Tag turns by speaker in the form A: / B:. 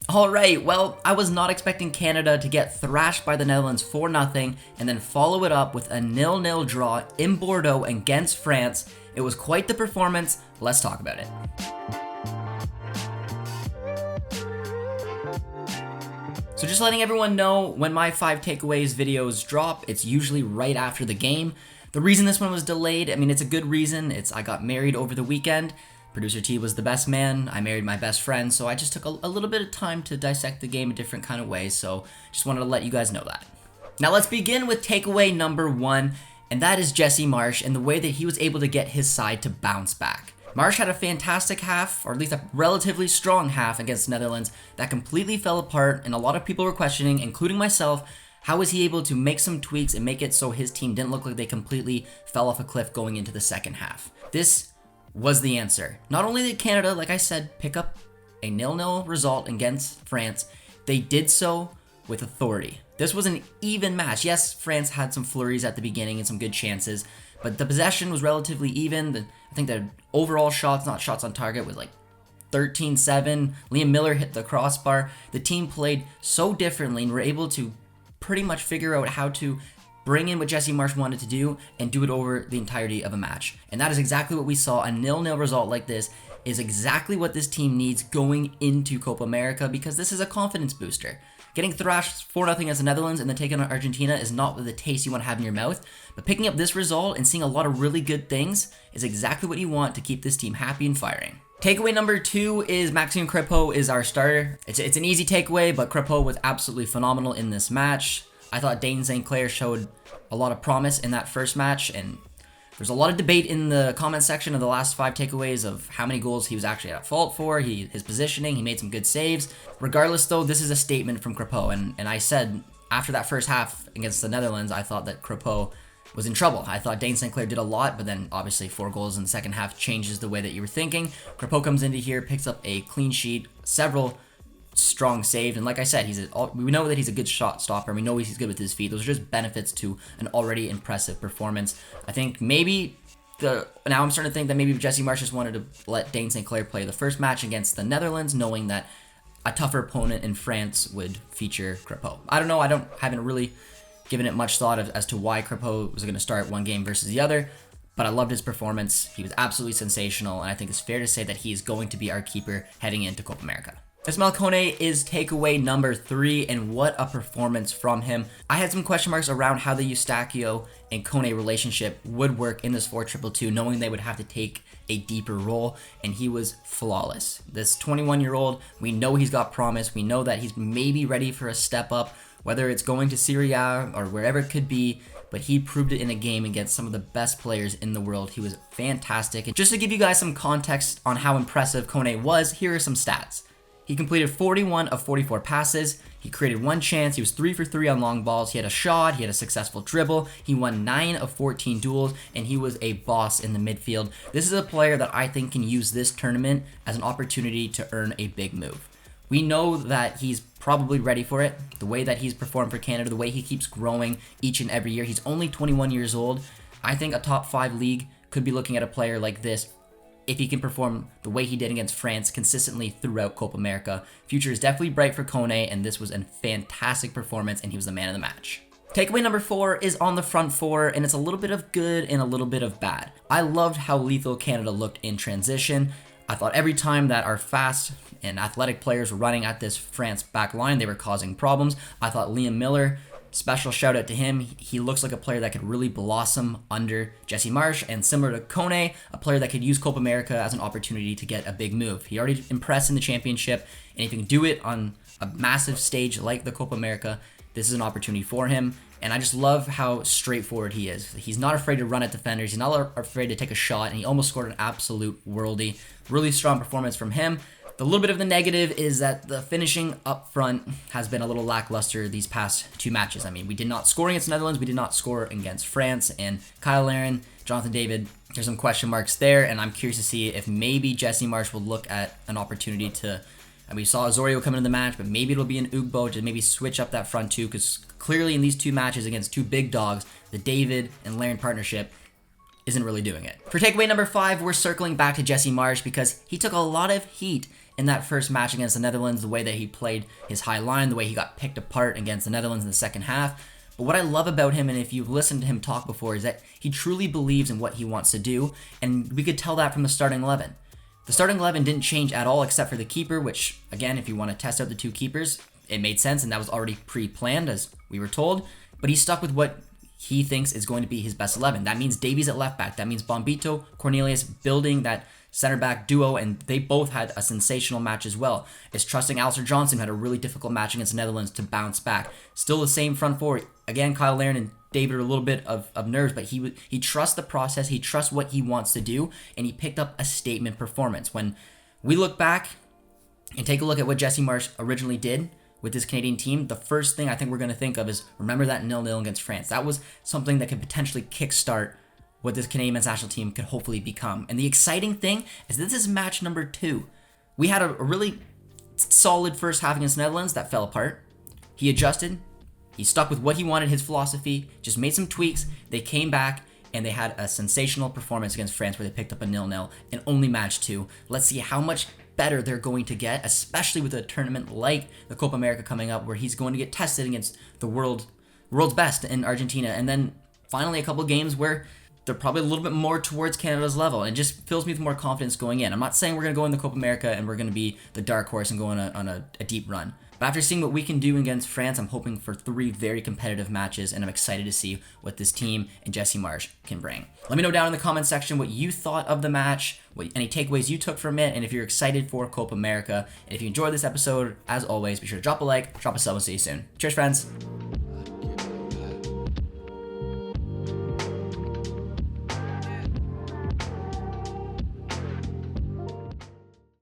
A: Alright, well, I was not expecting Canada to get thrashed by the Netherlands 4-0 and then follow it up with a 0-0 draw in Bordeaux against France. It was quite the performance. Let's talk about it. So just letting everyone know, when my 5 takeaways videos drop, it's usually right after the game. The reason this one was delayed, I mean, it's a good reason. I got married over the weekend. Producer T was the best man. I married my best friend, so I just took a little bit of time to dissect the game a different kind of way, so just wanted to let you guys know that. Now let's begin with takeaway number 1, and that is Jesse Marsch and the way that he was able to get his side to bounce back. Marsch had a fantastic half, or at least a relatively strong half against the Netherlands that completely fell apart, and a lot of people were questioning, including myself, how was he able to make some tweaks and make it so his team didn't look like they completely fell off a cliff going into the second half. This was the answer. Not only did Canada, like I said, pick up a 0-0 result against France, they did so with authority. This was an even match. Yes, France had some flurries at the beginning and some good chances, but the possession was relatively even. I think the overall shots, not shots on target, was like 13-7. Liam Miller hit the crossbar. The team played so differently and were able to pretty much figure out how to bring in what Jesse Marsch wanted to do and do it over the entirety of a match. And that is exactly what we saw. A 0-0 result like this is exactly what this team needs going into Copa America, because this is a confidence booster. Getting thrashed 4-0 against the Netherlands and then taking on Argentina is not the taste you want to have in your mouth, but picking up this result and seeing a lot of really good things is exactly what you want to keep this team happy and firing. Takeaway number 2 is Maxime Crépeau is our starter. It's an easy takeaway, but Crépeau was absolutely phenomenal in this match. I thought Dane St. Clair showed a lot of promise in that first match, and there's a lot of debate in the comment section of the last 5 takeaways of how many goals he was actually at fault for, his positioning, he made some good saves. Regardless though, this is a statement from Crépeau, and I said after that first half against the Netherlands, I thought that Crépeau was in trouble. I thought Dane St. Clair did a lot, but then obviously 4 goals in the second half changes the way that you were thinking. Crépeau comes into here, picks up a clean sheet, several strong save, and like I said, we know that he's a good shot stopper. We know he's good with his feet. Those are just benefits to an already impressive performance. I think maybe now I'm starting to think that maybe Jesse Marsch just wanted to let Dane St. Clair play the first match against the Netherlands, knowing that a tougher opponent in France would feature Crépeau. I don't know. Haven't really given it much thought as to why Crépeau was going to start one game versus the other, but I loved his performance. He was absolutely sensational, and I think it's fair to say that he is going to be our keeper heading into Copa America. Ismail Kone is takeaway number 3, and what a performance from him. I had some question marks around how the Eustáquio and Kone relationship would work in this 4-2-2, knowing they would have to take a deeper role, and he was flawless. This 21-year-old, we know he's got promise. We know that he's maybe ready for a step up, whether it's going to Syria or wherever it could be, but he proved it in a game against some of the best players in the world. He was fantastic. And just to give you guys some context on how impressive Kone was, here are some stats. He completed 41 of 44 passes. He created 1 chance. He was 3 for 3 on long balls. He had a shot. He had a successful dribble. He won 9 of 14 duels, and he was a boss in the midfield. This is a player that I think can use this tournament as an opportunity to earn a big move. We know that he's probably ready for it. The way that he's performed for Canada, the way he keeps growing each and every year. He's only 21 years old. I think a top 5 league could be looking at a player like this if he can perform the way he did against France consistently throughout Copa America. Future is definitely bright for Kone, and this was a fantastic performance, and he was the man of the match. Takeaway number 4 is on the front 4, and it's a little bit of good and a little bit of bad. I loved how lethal Canada looked in transition. I thought every time that our fast and athletic players were running at this France back line, they were causing problems. I thought Liam Miller, special shout out to him. He looks like a player that could really blossom under Jesse Marsch, and similar to Kone, a player that could use Copa America as an opportunity to get a big move. He already impressed in the championship, and if he can do it on a massive stage like the Copa America, this is an opportunity for him. And I just love how straightforward he is. He's not afraid to run at defenders. He's not afraid to take a shot, and he almost scored an absolute worldie. Really strong performance from him. The little bit of the negative is that the finishing up front has been a little lackluster these past 2 matches. I mean, we did not score against the Netherlands, we did not score against France, and Kyle Larin, Jonathan David, there's some question marks there, and I'm curious to see if maybe Jesse Marsch will look at an opportunity to, and we saw Osorio come into the match, but maybe it'll be an Ugbo to maybe switch up that front 2, because clearly in these 2 matches against 2 big dogs, the David and Larin partnership isn't really doing it. For takeaway number 5, we're circling back to Jesse Marsch because he took a lot of heat in that first match against the Netherlands, the way that he played his high line, the way he got picked apart against the Netherlands in the second half. But what I love about him, and if you've listened to him talk before, is that he truly believes in what he wants to do, and we could tell that from the starting 11. The starting 11 didn't change at all except for the keeper, which, again, if you want to test out the two keepers, it made sense, and that was already pre-planned, as we were told. But he stuck with what he thinks is going to be his best 11. That means Davies at left back. That means Bombito, Cornelius building that center back duo, and they both had a sensational match as well. It's trusting Alistair Johnson, who had a really difficult match against the Netherlands, to bounce back. Still the same front four. Again, Kyle Larin and David are a little bit of nerves, but he trusts the process, he trusts what he wants to do, and he picked up a statement performance. When we look back and take a look at what Jesse Marsch originally did with this Canadian team, the first thing I think we're going to think of is, remember that 0-0 against France. That was something that could potentially kickstart what this Canadian men's national team could hopefully become. And the exciting thing is this is match number 2. We had a really solid first half against the Netherlands that fell apart. He adjusted. He stuck with what he wanted, his philosophy, just made some tweaks. They came back, and they had a sensational performance against France where they picked up a 0-0 in only match 2. Let's see how much better they're going to get, especially with a tournament like the Copa America coming up, where he's going to get tested against the world's best in Argentina. And then finally a couple games where they're probably a little bit more towards Canada's level, and it just fills me with more confidence going in. I'm not saying we're going to go in the Copa America and we're going to be the dark horse and go on a deep run. But after seeing what we can do against France, I'm hoping for 3 very competitive matches, and I'm excited to see what this team and Jesse Marsch can bring. Let me know down in the comment section what you thought of the match, any takeaways you took from it, and if you're excited for Copa America. And if you enjoyed this episode, as always, be sure to drop a like, drop a sub, and see you soon. Cheers, friends.